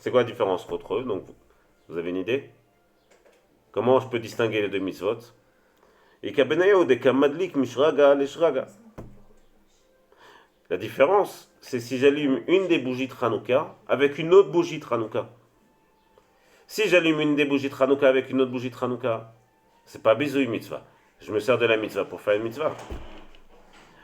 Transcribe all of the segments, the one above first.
C'est quoi la différence entre eux? Donc, vous avez une idée? Comment je peux distinguer les deux mitzvot? Et kabenayo de kamadlik mishraga leshraga. La différence, c'est si j'allume une des bougies de Hanouka avec une autre bougie de Hanouka. Si j'allume une des bougies de Hanouka avec une autre bougie de Hanouka, c'est pas bisouille mitzvah. Je me sers de la mitzvah pour faire une mitzvah.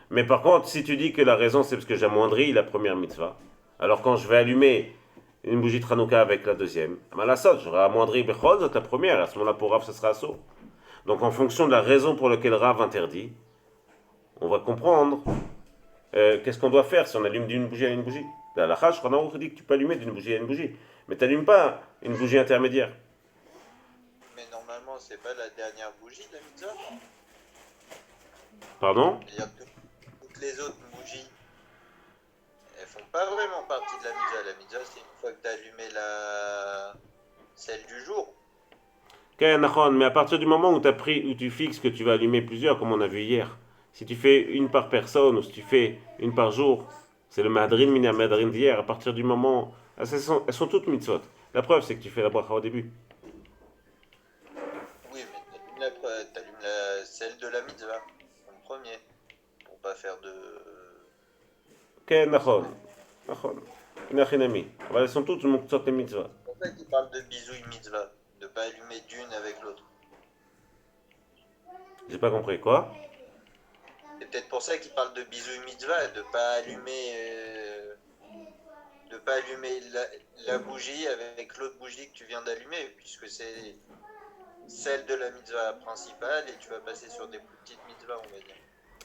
Mais par contre, si tu dis que la raison c'est parce que j'amoindris la première mitzvah, alors quand je vais allumer une bougie de Hanouka avec la deuxième, j'aurai amoindri Bechol, la première, à ce moment-là pour Rav, ce sera assaut. Donc en fonction de la raison pour laquelle Rav interdit, on va comprendre qu'est-ce qu'on doit faire si on allume d'une bougie à une bougie. La halakha, je dit que tu peux allumer d'une bougie à une bougie, mais tu n'allumes pas une bougie intermédiaire. Mais normalement, c'est pas la dernière bougie de la mitzvah. Pardon? C'est-à-dire que toutes les autres bougies, elles font pas vraiment partie de la mitzvah. La mitzvah, c'est une fois que tu as allumé celle du jour. Mais à partir du moment où tu fixes que tu vas allumer plusieurs, comme on a vu hier, si tu fais une par personne ou si tu fais une par jour, c'est le Mahadrin Mina Mahadrin d'hier. À partir du moment. Elles sont toutes mitzvot. La preuve, c'est que tu fais la bracha au début. Oui, mais t'allumes celle de la mitzvah en premier. Pour pas faire de. Nachon. Inachinami. Elles sont toutes mitzvot et mitzvah. C'est pour ça qu'il parle de bisouille mitzvah. De pas allumer d'une avec l'autre. J'ai pas compris. Quoi? C'est peut-être pour ça qu'il parle de bisouille mitzvah, de pas allumer, la bougie avec l'autre bougie que tu viens d'allumer, puisque c'est celle de la mitzvah principale et tu vas passer sur des plus petites mitzvahs, on va dire.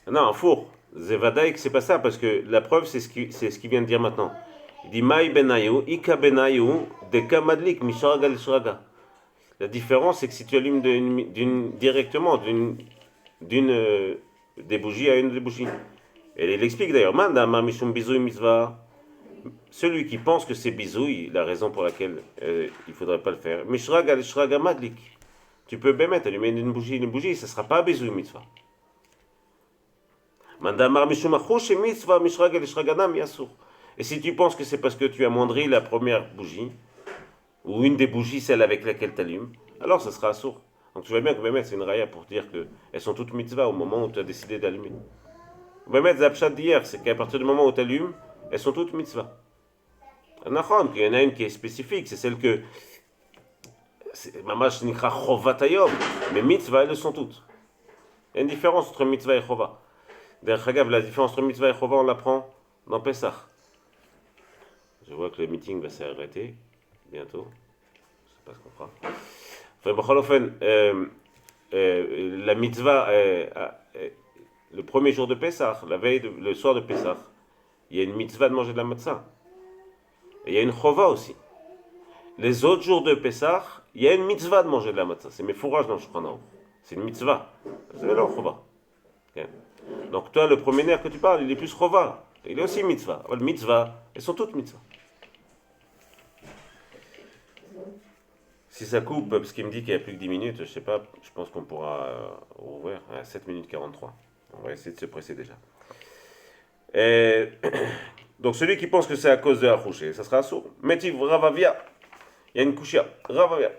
Non, un four. Zevadaïk, c'est pas ça, parce que la preuve, c'est ce qu'il vient de dire maintenant. Il dit Maï benayu, ika benayu, de kamadlik, mishraga l'ishraga. La différence, c'est que si tu allumes directement des bougies à une des bougies. Et il explique d'ailleurs, Mandama mishum bisouille mitzvah. Celui qui pense que c'est bisouille, la raison pour laquelle il ne faudrait pas le faire. Mishraga l'ishraga madlik. Tu peux bien mettre, allumer une bougie, ça ne sera pas bisouille mitzvah. Mandamar mishum achouche mitzvah, mishraga l'ishraga nam yasur. Et si tu penses que c'est parce que tu as moindri la première bougie, ou une des bougies, celle avec laquelle tu allumes, alors ça sera assourd. Donc tu vois bien que Bémet, c'est une raya pour dire qu'elles sont toutes mitzvah au moment où tu as décidé d'allumer. Bémet, Zapchat d'hier, c'est qu'à partir du moment où tu allumes, elles sont toutes mitzvah. Nachon, qu'il y en a une qui est spécifique, c'est celle que. Mamash nikra chovatayom, mais mitzvah, elles sont toutes. Il y a une différence entre mitzvah et chova. D'ailleurs, la différence entre mitzvah et chova, on l'apprend dans Pessah. Je vois que le meeting va s'arrêter bientôt. Je ne sais pas ce qu'on fera. La mitzvah, le premier jour de Pessah, le soir de Pessah, il y a une mitzvah de manger de la matzah. Et il y a une chova aussi. Les autres jours de Pessah, il y a une mitzvah de manger de la matzah. C'est mes fourrages dans le Shulchan Aruch. C'est une mitzvah. C'est leur chova. Okay. Donc toi, le premier nerf que tu parles, il est plus chova. Il est aussi mitzvah. Le mitzvah, elles sont toutes mitzvah. Si ça coupe, parce qu'il me dit qu'il n'y a plus que 10 minutes, je ne sais pas, je pense qu'on pourra rouvrir à 7 minutes 43. On va essayer de se presser déjà. Donc celui qui pense que c'est à cause de Achouché, ça sera sourd. Métiv Ravavia, il y a une kushia. Ravavia.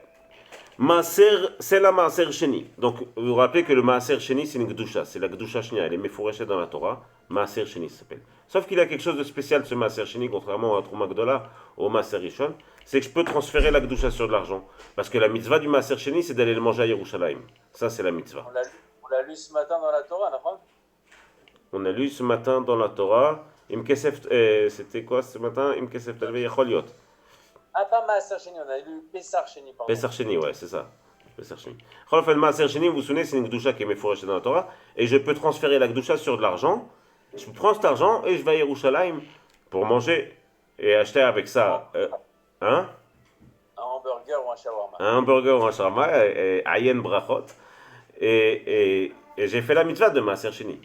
Maaser, c'est la Maaser Sheni. Donc vous vous rappelez que le Maaser Sheni, c'est une Gdusha. C'est la Gdusha Shenia, elle est méfourachée dans la Torah. Maaser Sheni s'appelle. Sauf qu'il a quelque chose de spécial ce Maaser Sheni, contrairement à Trouma Gdola, au Maaser Rishon, c'est que je peux transférer la Gdusha sur de l'argent. Parce que la mitzvah du Maaser Sheni, c'est d'aller le manger à Yerushalayim. Ça, c'est la mitzvah. On l'a lu ce matin dans la Torah, Nachon? On a lu ce matin dans la Torah, c'était quoi ce matin? Imkesef Talve Yecholiot. Ah, pas Maaser Sheni, on a lu Pessar Sheni, pardon. Pessar Sheni, ouais, c'est ça. Pessar Sheni. Maaser Sheni, vous vous souvenez, c'est une Gdusha qui est méfourachée dans la Torah, et je peux transférer la Gdusha sur de l'argent. Je prends cet argent et je vais à Yerushalayim pour manger et acheter avec ça. Un hamburger ou un shawarma. Un hamburger ou un shawarma, Ayen Brachot. Et j'ai fait la mitzvah de Maaser Sheni.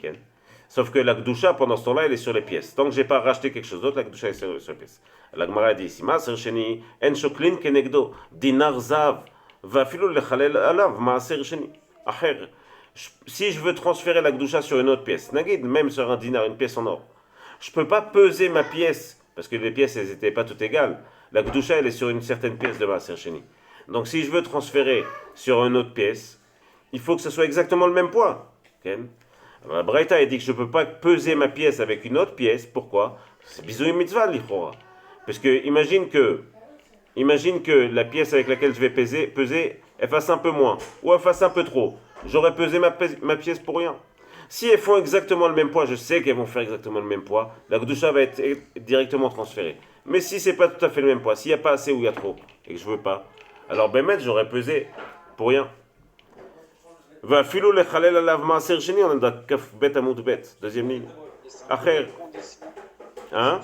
Sauf que la Gdusha, pendant ce temps-là, elle est sur les pièces. Tant que je n'ai pas racheté quelque chose d'autre, la Gdusha est sur les pièces. La Gemara dit ici, Maaser Sheni, En Shoklin Kenegdo, Dinar Zav, Vafilou Lechalel Alav, Maaser Sheni. Acher. Si je veux transférer la Gdusha sur une autre pièce, Nagid, même sur un dinar, une pièce en or, je ne peux pas peser ma pièce, parce que les pièces, elles n'étaient pas toutes égales. La Gdusha, elle est sur une certaine pièce de Maaser Sheni. Donc si je veux transférer sur une autre pièce, il faut que ce soit exactement le même poids. Okay? Alors, la Braïta, elle dit que je ne peux pas peser ma pièce avec une autre pièce. Pourquoi? C'est bisouï mitzvah, l'Ichora. Parce que imagine que la pièce avec laquelle je vais peser, elle fasse un peu moins, ou elle fasse un peu trop. J'aurais pesé ma pièce pour rien. Si elles font exactement le même poids, je sais qu'elles vont faire exactement le même poids, la Gdusha va être directement transférée. Mais si c'est pas tout à fait le même poids, s'il n'y a pas assez ou il y a trop, et que je veux pas, alors Bémet, j'aurais pesé pour rien. Va filo le chalel alav maaser sheni, on est dans kaf bet amoud bet, deuxième ligne. Acher. Hein?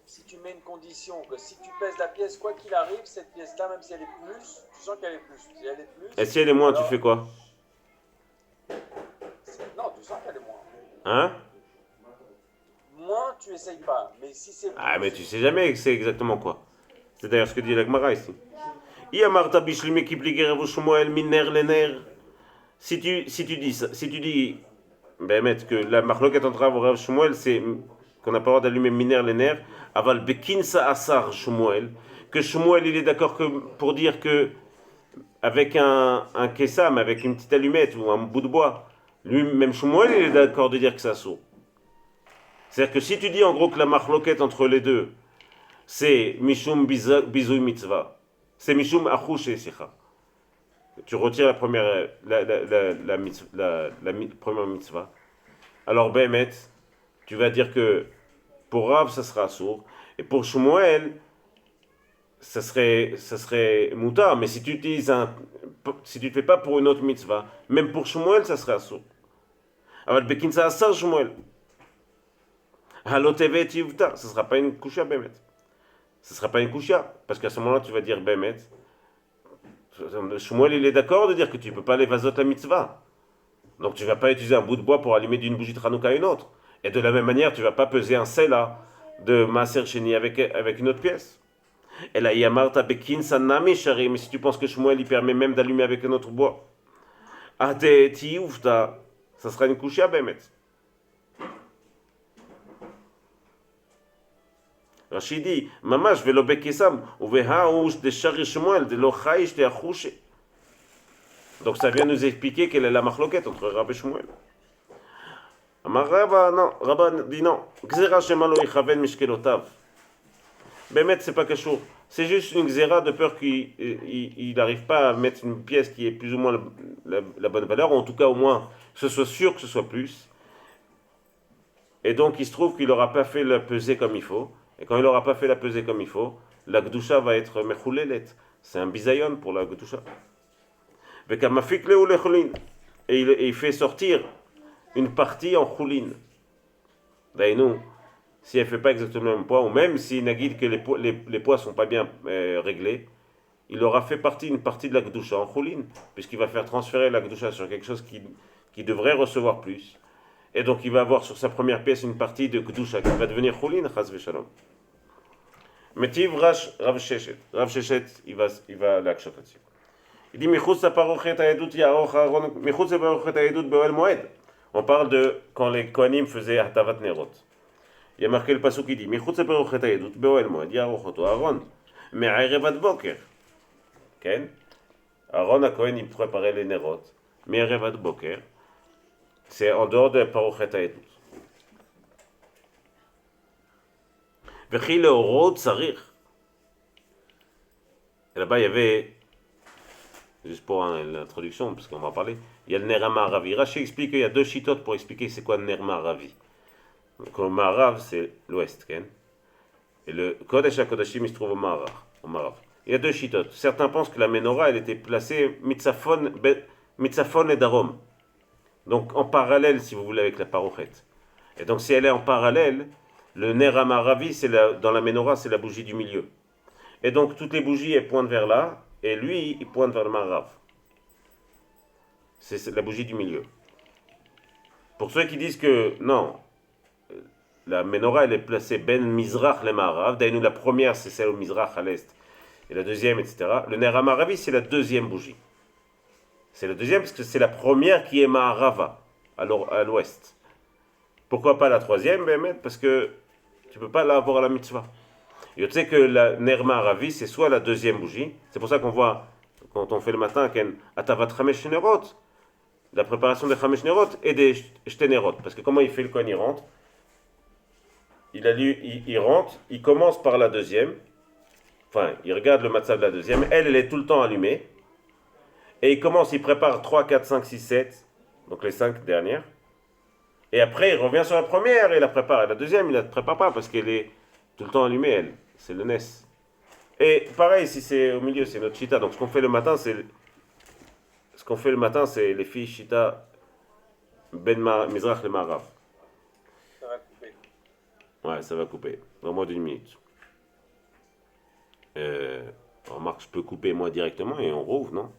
Si tu mets une condition que si tu pèses la pièce, quoi qu'il arrive, cette pièce-là, même si elle est plus, tu sens qu'elle est plus. Si elle est plus. Et si elle est moins, alors, tu fais quoi? Non, tu sens qu'elle est moins. Hein? Moins, tu essayes pas. Mais si c'est plus. Ah, mais tu sais jamais c'est exactement quoi. C'est d'ailleurs ce que dit la Gemara ici. Si tu dis, ben, que la marloquette entre Rav et Rav Shmuel, c'est qu'on n'a pas le droit d'allumer miner les nerfs, aval bekinsa asar Shmuel, que Shmuel il est d'accord que pour dire que avec un kessam, avec une petite allumette ou un bout de bois, lui-même Shmuel il est d'accord de dire que ça saut. C'est-à-dire que si tu dis en gros que la marloquette entre les deux, c'est mishum bizouy mitzvah, c'est mishum achouche sicha. Tu retires la première, première mitzvah. Alors, Bémet, tu vas dire que pour Rav, ça sera sourd. Et pour Shmuel, ça serait moutar. Mais si tu utilises si tu ne fais pas pour une autre mitzvah, même pour Shmuel, ça serait sourd. Alors, Bekin, ça a Shmuel. Halotevet yuvta, ça ne sera pas une kusha, Bémet. Ce ne sera pas une kusha. Parce qu'à ce moment-là, tu vas dire Bémet. Shmuel, il est d'accord de dire que tu ne peux pas aller vasot la mitzvah. Donc tu ne vas pas utiliser un bout de bois pour allumer d'une bougie de Hanouka à une autre. Et de la même manière, tu ne vas pas peser un sela de Maaser Sheni avec une autre pièce. Et là, Yamarta Bekin Sanami Shari, mais si tu penses que Shmuel, il permet même d'allumer avec un autre bois, Ate Tioufta, ça sera une couche à Bémet. Rachid dit, Mamash velo bekesam, uvehaouch de Shari Shmuel, de lochaïch de achouche. Donc ça vient nous expliquer quelle est la marloquette entre Rav et Shmuel. Amar Rava, non, Rava dit non. Gzera shemalo ichaven mishkelotav. Bémet, c'est pas quelque chose. C'est juste une gzera de peur qu'il n'arrive pas à mettre une pièce qui est plus ou moins la bonne valeur, ou en tout cas au moins que ce soit sûr que ce soit plus. Et donc il se trouve qu'il n'aura pas fait la pesée comme il faut. Et quand il n'aura pas fait la pesée comme il faut, la Gdusha va être mechoulelet. C'est un bisayon pour la Gdusha. Et il fait sortir une partie en choulin. D'ailleurs, si elle ne fait pas exactement le même poids, ou même si Nagid que les poids ne sont pas bien réglés, il aura fait une partie de la Gdusha en choulin, puisqu'il va faire transférer la Gdusha sur quelque chose qui devrait recevoir plus. Et donc il va avoir sur sa première pièce une partie de Gdusha qui va devenir choulin, chas v'shalom. Metiv Rav Sheshet. Rav Sheshet, il va l'action là-dessus. Il dit Michutz parochet haedut yaroch Aaron, Michutz parochet haedut be'oel moed. On parle de quand les Kohanim faisaient hatavat nerot. Il y a marqué le pasuk qui dit Michutz parochet haedut be'oel moed yaroch oto Aaron me'arevat boker. Ken Aaron a Kohen il préparait les nerot. Me'arevat boker, c'est en dehors de parochet haedut. V'chi leorot sarich. Et là-bas il y avait, juste pour l'introduction, parce qu'on va en parler, il y a le Ner HaMa'aravi. Rashi explique qu'il y a deux chitotes pour expliquer c'est quoi le Ner HaMa'aravi. Donc le Ma'arav, c'est l'ouest, Ken. Et le Kodesh HaKodashim, il se trouve au Ma'arav. Il y a deux chitotes. Certains pensent que la Menorah, elle était placée Mitzafon et Darom. Donc en parallèle, si vous voulez, avec la parochette. Et donc si elle est en parallèle, le Ner HaMa'aravi, dans la Menorah, c'est la bougie du milieu. Et donc toutes les bougies, elles pointent vers là. Et lui, il pointe vers le Ma'arav. C'est la bougie du milieu. Pour ceux qui disent que non, la Menorah elle est placée Ben Mizrach le Ma'arav. D'ailleurs, la première c'est celle au Mizrach à l'est, et la deuxième, etc. Le Ner HaMa'aravi c'est la deuxième bougie. C'est la deuxième parce que c'est la première qui est Ma'arava, à l'ouest. Pourquoi pas la troisième, Bémet? Parce que tu ne peux pas l'avoir à la mitzvah. Et tu sais que la Nerma Ravi, c'est soit la deuxième bougie, c'est pour ça qu'on voit, quand on fait le matin, Atavat Chamesh Nerot, la préparation des Chamesh Nerot et des Shténerot. Parce que comment il fait le coin, il rentre, il rentre, il commence par la deuxième, enfin, il regarde le matzah de la deuxième, elle est tout le temps allumée, et il prépare 3, 4, 5, 6, 7, donc les 5 dernières, et après il revient sur la première et la prépare, et la deuxième il ne la prépare pas parce qu'elle est tout le temps allumée, elle, c'est le Nes. Et pareil, si c'est au milieu, c'est notre Shita, donc ce qu'on fait le matin, c'est les filles Shita Mizrach le Marav. Ça va couper. Ouais, ça va couper, dans moins d'une minute. Remarque, je peux couper moi directement et on rouvre, non?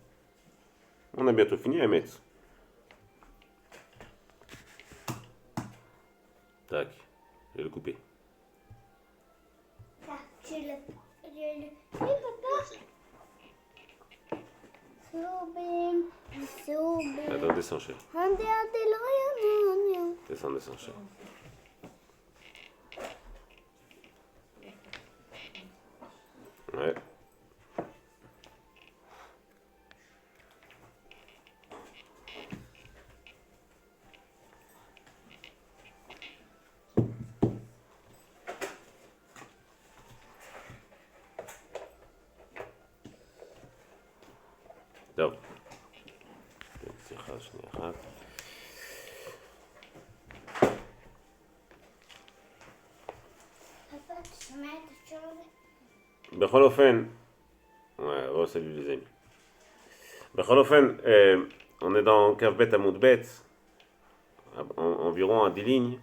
On a bientôt fini à mettre. Tac, je vais le couper. Tu le... Oui, papa. Soubim. Attends, descends, cher. Descends, cher. Ouais. טוב. סליחה, שנייה אחת. Papa, tu sens quelque chose? בכל אופן, ouais, salut les amis. בכל אופן, on est dans Kavbet Amoudbet, environ à 10 lignes.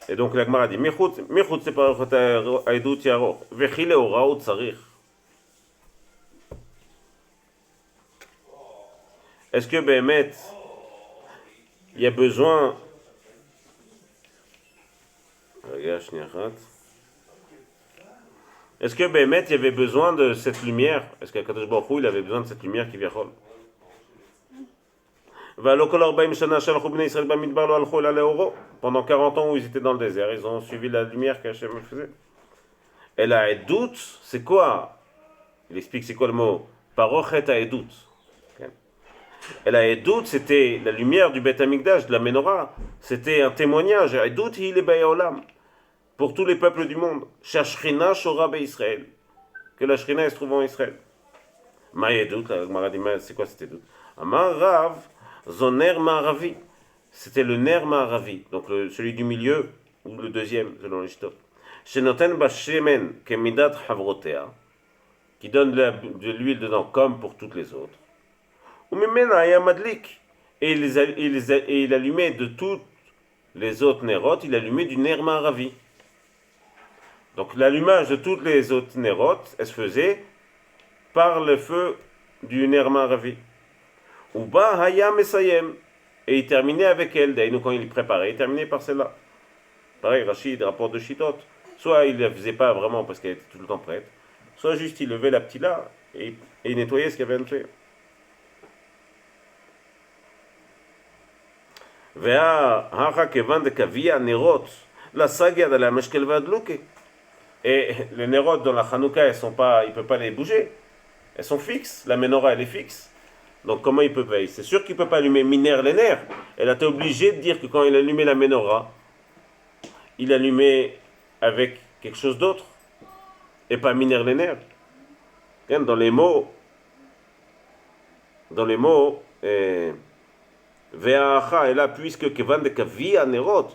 Et donc la Gemara dit, מחוץ לפרחות העדות יערוך, וכי לאורה הוא צריך. Est-ce que Béhémet, il y a besoin... Regarde, est-ce que Béhémet, il y avait besoin de cette lumière? Est-ce qu'Akadosh Baruch Hu, il avait besoin de cette lumière qui vient? Pendant 40 ans où ils étaient dans le désert, ils ont suivi la lumière qu'Hachem faisait. Et la Edout, c'est quoi? Il explique c'est quoi le mot? Parochet Edout. Et la Edout, c'était la lumière du Beth Amikdash, de la Menorah. C'était un témoignage. Edout, il est Bayaolam. Pour tous les peuples du monde. Shashrina Shora Israël. Que la Shrina se trouve en Israël. Ma Edout, la Gemara dit, c'est quoi cette Edout? Amar Rav, Zoner Ma'aravi. C'était le Ner Ma'aravi. Donc celui du milieu, ou le deuxième, selon les Shittot. Shenoten Bashemen Kemidat Havrotea. Qui donne de l'huile dedans, comme pour toutes les autres. Et il allumait de toutes les autres Nerot, il allumait du Ner Ma'aravi. Donc l'allumage de toutes les autres Nerot, elle se faisait par le feu du Ner Ma'aravi. Uba Hayam Esayem. Et il terminait avec elle, d'ailleurs quand il préparait, il terminait par celle-là. Pareil, Rachid rapporte de Shitot. Soit il ne la faisait pas vraiment parce qu'elle était tout le temps prête, soit juste il levait la petite là et il nettoyait ce qu'il y avait à nettoyer. Et les Nerot dans la Hanouka, il ne peut pas les bouger. Elles sont fixes, la menorah elle est fixe. Donc comment il peut pas? C'est sûr qu'il ne peut pas allumer Miner les nerfs. Elle a été obligée de dire que quand il allumait la menorah, il allumait avec quelque chose d'autre. Et pas Miner les nerfs. Dans les mots, Ve'acha, et là, puisque Kevan de Kavia Nerot,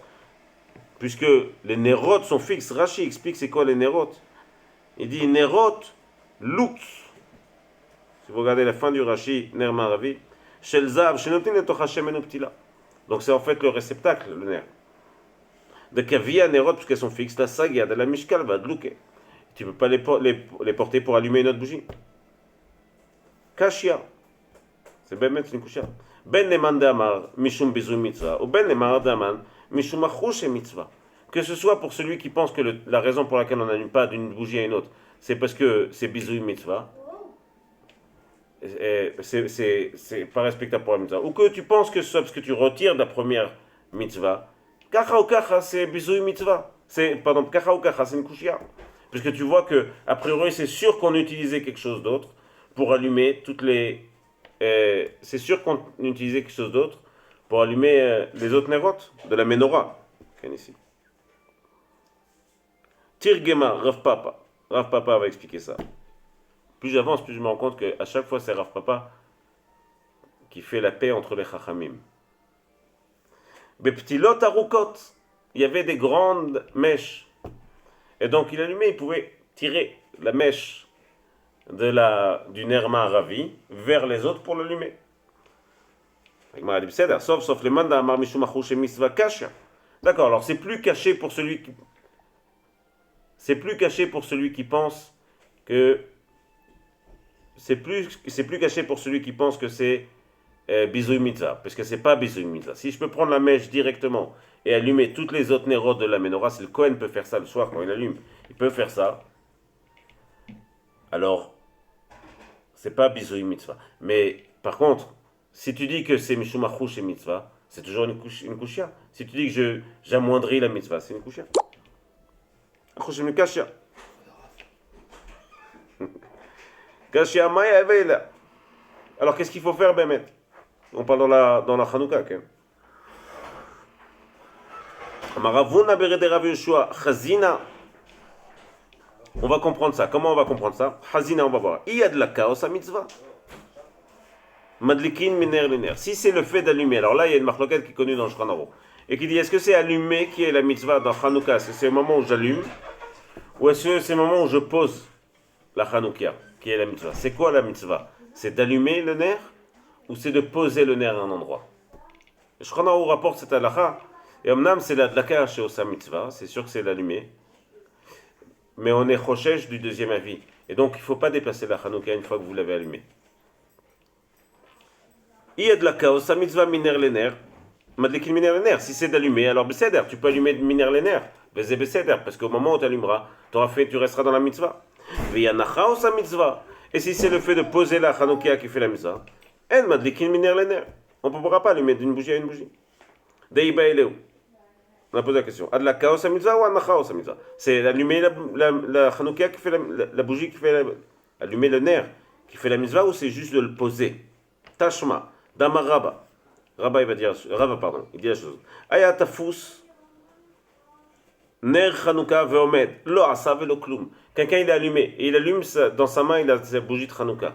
puisque les Nerot sont fixes, Rashi explique c'est quoi les Nerot. Il dit Nerot, Lutz. Si vous regardez la fin du Rashi, Ner Ma'aravi, Shel Zav, Shenotin et Tochashem Enoptila. Donc c'est en fait le réceptacle, le nerf. De Kavia Nerot, puisqu'elles sont fixes, la Sagia, de la Mishkal, va de Louké. Tu ne peux pas les porter pour allumer une autre bougie. Kashia. C'est ben mettre une kushia. Ben neman d'amar, mishum bizou mitzvah, ou ben neman d'aman, mishum achouche mitzvah. Que ce soit pour celui qui pense que la raison pour laquelle on n'allume pas d'une bougie à une autre, c'est parce que c'est bizou mitzvah. C'est pas respectable pour la mitzvah. Ou que tu penses que c'est parce que tu retires de la première mitzvah. Kacha ou kacha, c'est bizou mitzvah. C'est, pardon, kacha ou kacha, c'est une kushia. Parce que tu vois que, a priori, c'est sûr qu'on utilisait quelque chose d'autre pour allumer toutes les. C'est sûr qu'on utilisait quelque chose d'autre pour allumer les autres nérotes de la menorah. Ici. Tirgema, Rav Papa. Rav Papa va expliquer ça. Plus j'avance, plus je me rends compte qu'à chaque fois, c'est Rav Papa qui fait la paix entre les chachamim. Beptilot arukot, il y avait des grandes mèches. Et donc il allumait, il pouvait tirer la mèche du nerma ravi vers les autres pour l'allumer. Sauf les mandas amar mishum chez mitzvah kasha. D'accord, alors c'est plus caché pour celui qui pense que c'est plus caché pour celui qui pense que c'est bisouille mitzvah, parce que c'est pas bisouille mitzvah. Si je peux prendre la mèche directement et allumer toutes les autres nérotes de la menorah, si le Kohen peut faire ça le soir quand il allume, il peut faire ça. Alors, c'est pas bisouille mitzvah. Mais par contre, si tu dis que c'est mishum chez mitzvah, c'est toujours une kushia. Si tu dis que j'amoindris la mitzvah, c'est une kushia. Achouchem kashia. Kashia maya evela. Alors qu'est-ce qu'il faut faire, Bémet? On parle dans la Chanukah. Okay? Maravuna berede Rav Yoshua chazina. On va comprendre ça. Comment on va comprendre ça? Chazina, on va voir. Il y a de la chaos à mitzvah. Madlikin miner liner. Si c'est le fait d'allumer, alors là il y a une marloquette qui est connue dans le Shulchan Aruch et qui dit est-ce que c'est allumer qui est la mitzvah dans Chanukah? Est-ce que c'est le moment où j'allume ou est-ce que c'est le moment où je pose la Chanukah qui est la mitzvah? C'est quoi la mitzvah? C'est d'allumer le nerf ou c'est de poser le nerf à un endroit? Le Shulchan Aruch rapporte cette halakha et omnam c'est la dlaka chez Osa mitzvah, c'est sûr que c'est l'allumer, mais on est choshesh du deuxième avis et donc il ne faut pas déplacer la Chanukah une fois que vous l'avez allumée. Il y a de la chaos, sa mitzvah miner les nerfs. Madlikin miner les nerfs. Si c'est d'allumer, alors beseder, tu peux allumer miner les nerfs. Beseder, parce qu'au moment où tu allumeras, tu resteras dans la mitzvah. Veyanacha ou sa mitzvah. Et si c'est le fait de poser la Chanukah qui fait la mitzvah, en madlikin miner les nerfs. On ne pourra pas allumer d'une bougie à une bougie. Deiba eleu. On a posé la question. Ad la chaos sa mitzvah ou anacha ou sa mitzvah? C'est allumer la Chanukah qui fait la bougie qui fait allumer le nerf qui fait la mitzvah ou c'est juste de le poser? Tashma. Damar Rabba. Rabba, il va dire, il dit la chose. Aya tafous, ner Chanukah veomed, lo asa velo klum. Quelqu'un il est allumé, et il allume dans sa main, il a sa bougie de Chanukah.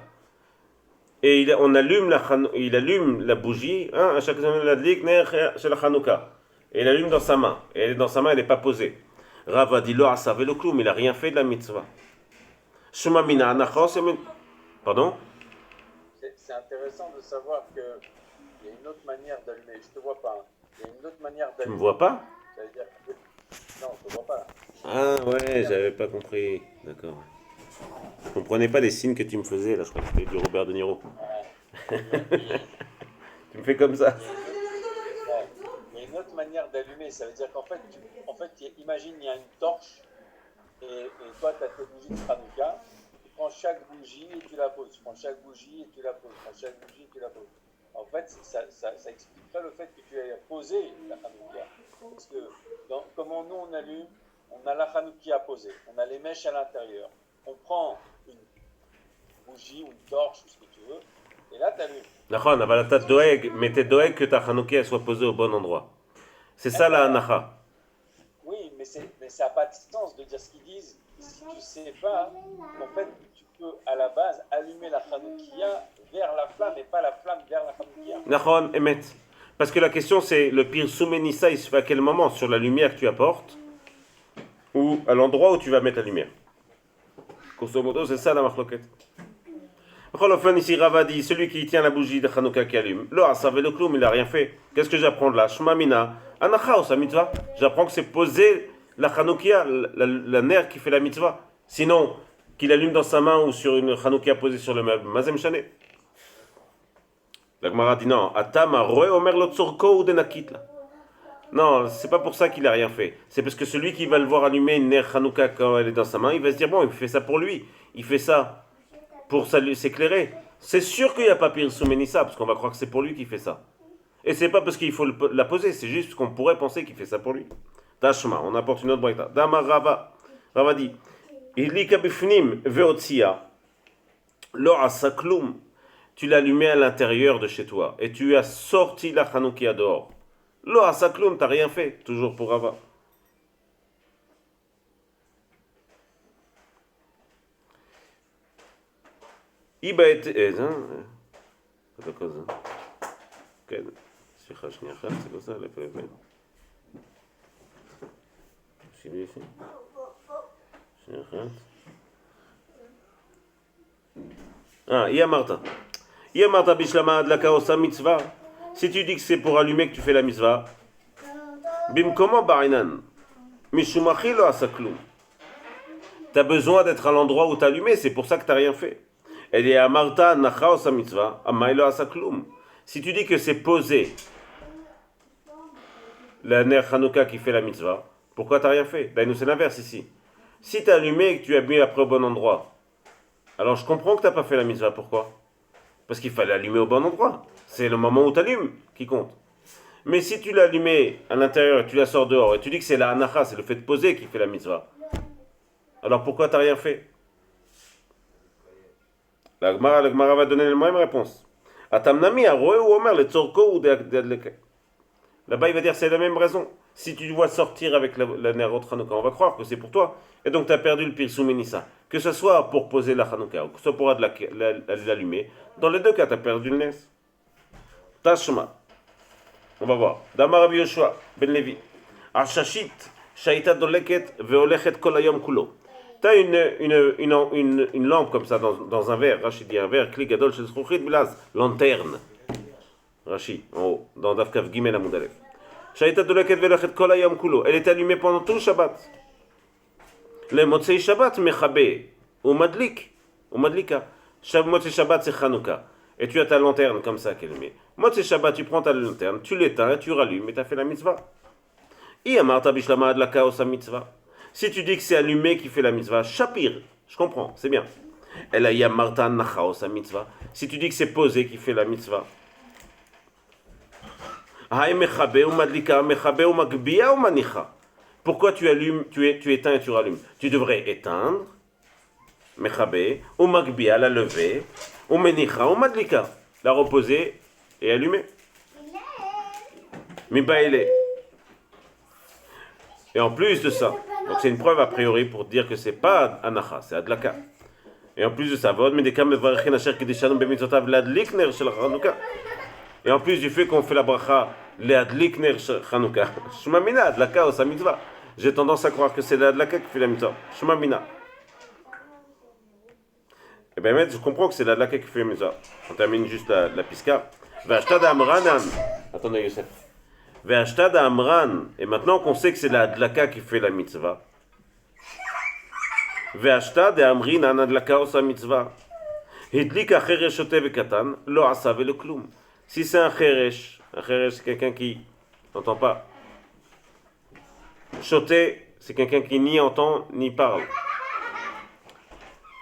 Et il allume la bougie, hein, à chaque fois il a dit ner chez la Chanukah. Et il allume dans sa main. Et dans sa main, elle n'est pas posée. Rabba dit lo asa velo klum, il n'a rien fait de la mitzvah. Shuma mina anachos, pardon? C'est intéressant de savoir qu'il y a une autre manière d'allumer. Je ne te vois pas. Hein. Il y a une autre manière d'allumer. Tu me vois pas? Ça veut dire que... Non, je ne te vois pas. Là. Ah ouais, j'avais pas compris. D'accord. Je comprenais pas les signes que tu me faisais là. Je crois que c'était du Robert De Niro. Tu me fais comme ça. Il y a une autre manière d'allumer. Ça veut dire qu'en fait, imagine il y a une torche et toi tu as tes bougies de Hanouka. Tu prends chaque bougie et tu la poses, tu prends chaque bougie et tu la poses, tu prends chaque bougie et tu la poses. En fait, ça expliquerait le fait que tu aies posé la Hanouka. Parce que, comment nous on allume, on a la Hanouka posée, on a les mèches à l'intérieur, on prend une bougie ou une torche ou ce que tu veux, et là tu allumes. D'accord, on a la tête doeg, mais t'es doeg que ta Hanouka soit posée au bon endroit. C'est ça la anacha. Oui, mais ça n'a pas de sens de dire ce qu'ils disent. Si tu ne sais pas, en fait, tu peux à la base allumer la Hanoukia vers la flamme et pas la flamme vers la Hanoukia. Nahon, Emet. Parce que la question c'est le pire soumenissa, il se fait à quel moment? Sur la lumière que tu apportes ou à l'endroit où tu vas mettre la lumière? Grosso modo, c'est ça la marloquette. Enfin, ici Rava dit celui qui tient la bougie de Hanouka qui allume. Lo asavé le cloum, il n'a rien fait. Qu'est-ce que j'apprends de là? Shmamina, anacha ou sa mitzvah. J'apprends que c'est poser la Hanoukia, la nerf qui fait la mitzvah. Sinon, qu'il allume dans sa main ou sur une Hanoukia posée sur le meuble. Mazem Shane. La Gemara dit non. Atama roe omer lo tzorko ou denakit. Non, c'est pas pour ça qu'il a rien fait. C'est parce que celui qui va le voir allumer une nerf Hanouka quand elle est dans sa main, il va se dire bon, il fait ça pour lui. Il fait ça pour s'éclairer. C'est sûr qu'il n'y a pas pire soumenissa, parce qu'on va croire que c'est pour lui qu'il fait ça. Et c'est pas parce qu'il faut la poser, c'est juste qu'on pourrait penser qu'il fait ça pour lui. Tashma, on apporte une autre braïta. Damar Rava. Rava dit, Ilika bifnim veotsia, lo asakloum. Tu l'allumais à l'intérieur de chez toi et tu as sorti la Hanoukia dehors. Lo asakloum, t'as rien fait, toujours pour Rava. Iba et... c'est quoi ça? כן, סליחה שנייה אחת, זה לא זה, לפי לבן. שלי יפי. שנייה אחת. היא אמרת בשלמה הדלקה עושה מצווה. Si tu dis que c'est pour allumer que tu fais la mitzvah, במקומו בעינן, משום אחי לא עשה כלום. T'as besoin d'être à l'endroit où t'as allumé, c'est pour ça que t'as rien fait. Elle dit Amarta nacha osa mitzvah, amay lo asa klum. Si tu dis que c'est posé la ner Hanouka qui fait la mitzvah, pourquoi t'as rien fait? Ben nous c'est l'inverse ici. Si t'as allumé et que tu as mis après au bon endroit, alors je comprends que t'as pas fait la mitzvah. Pourquoi? Parce qu'il fallait allumer au bon endroit. C'est le moment où t'allumes qui compte. Mais si tu l'as allumé à l'intérieur et tu la sors dehors et tu dis que c'est la anacha, c'est le fait de poser qui fait la mitzvah, alors pourquoi t'as rien fait? La Gemara va donner la même réponse. Atamnami aroe ou omer le tzorko ou de. Là-bas il va dire c'est la même raison. Si tu vois sortir avec la nerot Hanouka, on va croire que c'est pour toi. Et donc tu as perdu le pirsou menissa. Que ce soit pour poser la Hanouka ou que ce soit pour l'allumer. Dans les deux cas tu as perdu le nes. Tashma. On va voir. Damar Rabbi Yoshua ben Levi. Ashashit shaita doleket veolechet kol hayom kulo. Tu as une lampe comme ça dans un verre. Rachid dit un verre, kli gadol shel zchuchit blaz, lanterne. Rachid, en haut, dans Dafkav Gimel Amud Aleph. Shaita doleket veolechet kol hayom kulo. Elle est allumée pendant tout le Shabbat. Le Motzei Shabbat mechabe ou madlik ou madlika. Motzei Shabbat c'est Hanouka. Et tu as ta lanterne comme ça qu'elle met. Motzei Shabbat, tu prends ta lanterne, tu l'éteins, tu rallumes et tu as fait la mitzvah. I amarta bishlama adlaka osa mitzvah. Si tu dis que c'est allumé qui fait la mitzvah, shapir, je comprends, c'est bien. Elle a yamarta nacha osa mitzvah. Si tu dis que c'est posé qui fait la mitzvah. Hay mechabe ou madlika, mechabe ou magbia ou manicha. Pourquoi tu allumes, tu éteins et tu rallumes? Tu devrais éteindre, mechabe, ou magbia, la lever, ou menicha, ou madlika, la reposer et allumer. Mibaile. Et en plus de ça, donc c'est une preuve a priori pour dire que c'est pas anacha, c'est adlaka. Et en plus de ça, et en plus du fait qu'on fait la bracha, le adlikner chanouka, shmamina adlaka ou sa mitzvah. J'ai tendance à croire que c'est l'adlaka qui fait la mitzvah. Shmamina. Et bien, je comprends que c'est l'adlaka qui fait la mitzvah. On termine juste la piska. V'ashtad amranan. Attendez, Youssef. Ve'ashtad amran, et maintenant qu'on sait que c'est la adlaka qui fait la mitzvah. Ve'ashtad amrin an adlaka osa mitzvah. Hidlika cheresh shote vekatan, lo asa velo klum. Si c'est un cheresh c'est quelqu'un qui n'entend pas. Shote, c'est quelqu'un qui ni entend ni parle.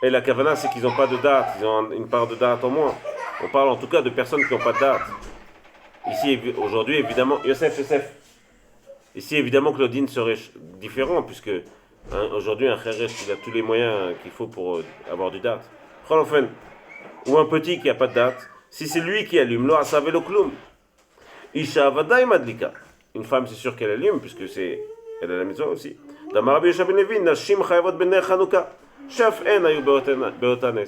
Et la kavana, c'est qu'ils n'ont pas de date, ils ont une part de date en moins. On parle en tout cas de personnes qui n'ont pas de date. Ici, aujourd'hui, évidemment, Youssef. Ici, évidemment, Claudine serait différent, puisque aujourd'hui, un kheresh, il a tous les moyens qu'il faut pour avoir du date. Ou un petit qui n'a pas de date, si c'est lui qui allume, lo asavé lo klum. Isha vadaï madlika. Une femme, c'est sûr qu'elle allume, puisque elle a la mitzvah aussi. Damar Rabbi Yoshua ben Levi, nashim chayavot ben ner Hanouka. Shaf en ayu beotanes.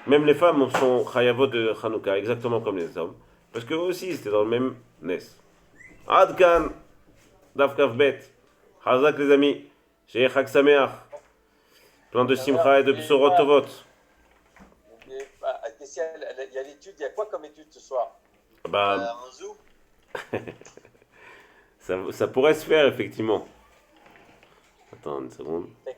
Même les femmes sont chayavot de Hanouka, exactement comme les hommes. Parce qu'eux aussi, c'était dans le même Nes. Adkan, Dafkav Bet, Hazak les amis, Shei Chag Sameach, plein de simcha et de bsorot tovot. Il y a l'étude, il y a quoi comme étude ce soir? Bah, Un zoo. ça pourrait se faire effectivement. Attends une seconde. C'est